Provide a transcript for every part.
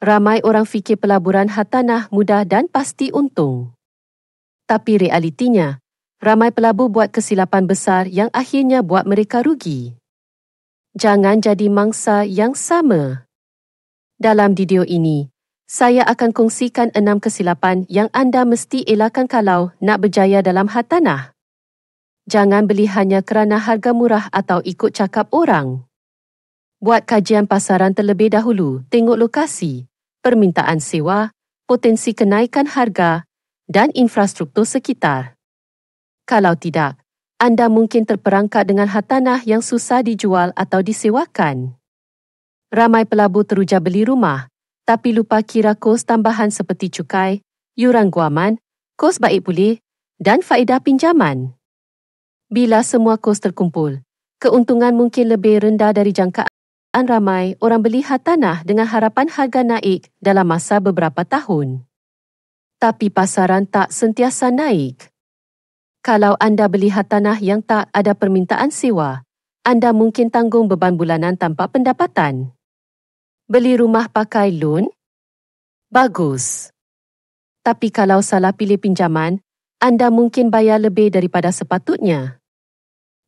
Ramai orang fikir pelaburan hartanah mudah dan pasti untung. Tapi realitinya, ramai pelabur buat kesilapan besar yang akhirnya buat mereka rugi. Jangan jadi mangsa yang sama. Dalam video ini, saya akan kongsikan 6 kesilapan yang anda mesti elakkan kalau nak berjaya dalam hartanah. Jangan beli hanya kerana harga murah atau ikut cakap orang. Buat kajian pasaran terlebih dahulu, tengok lokasi, permintaan sewa, potensi kenaikan harga dan infrastruktur sekitar. Kalau tidak, anda mungkin terperangkap dengan hartanah yang susah dijual atau disewakan. Ramai pelabur teruja beli rumah, tapi lupa kira kos tambahan seperti cukai, yuran guaman, kos baik pulih dan faedah pinjaman. Bila semua kos terkumpul, keuntungan mungkin lebih rendah dari jangkaan. Ramai orang beli hartanah dengan harapan harga naik dalam masa beberapa tahun. Tapi pasaran tak sentiasa naik. Kalau anda beli hartanah yang tak ada permintaan sewa, anda mungkin tanggung beban bulanan tanpa pendapatan. Beli rumah pakai loan? Bagus. Tapi kalau salah pilih pinjaman, anda mungkin bayar lebih daripada sepatutnya.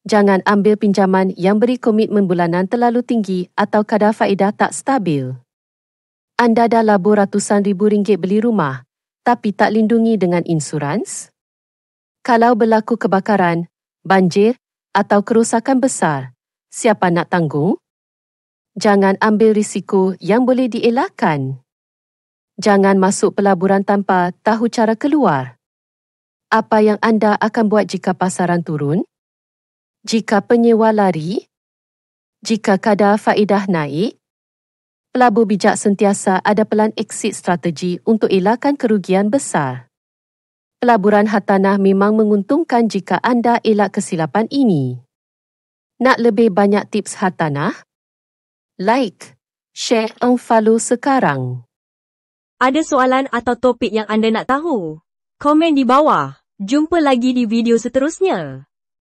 Jangan ambil pinjaman yang beri komitmen bulanan terlalu tinggi atau kadar faedah tak stabil. Anda dah labur ratusan ribu ringgit beli rumah, tapi tak lindungi dengan insurans? Kalau berlaku kebakaran, banjir atau kerosakan besar, siapa nak tanggung? Jangan ambil risiko yang boleh dielakkan. Jangan masuk pelaburan tanpa tahu cara keluar. Apa yang anda akan buat jika pasaran turun? Jika penyewa lari? Jika kadar faedah naik? Pelabur bijak sentiasa ada pelan exit strategi untuk elakkan kerugian besar. Pelaburan hartanah memang menguntungkan jika anda elak kesilapan ini. Nak lebih banyak tips hartanah? Like, share dan follow sekarang. Ada soalan atau topik yang anda nak tahu? Komen di bawah. Jumpa lagi di video seterusnya.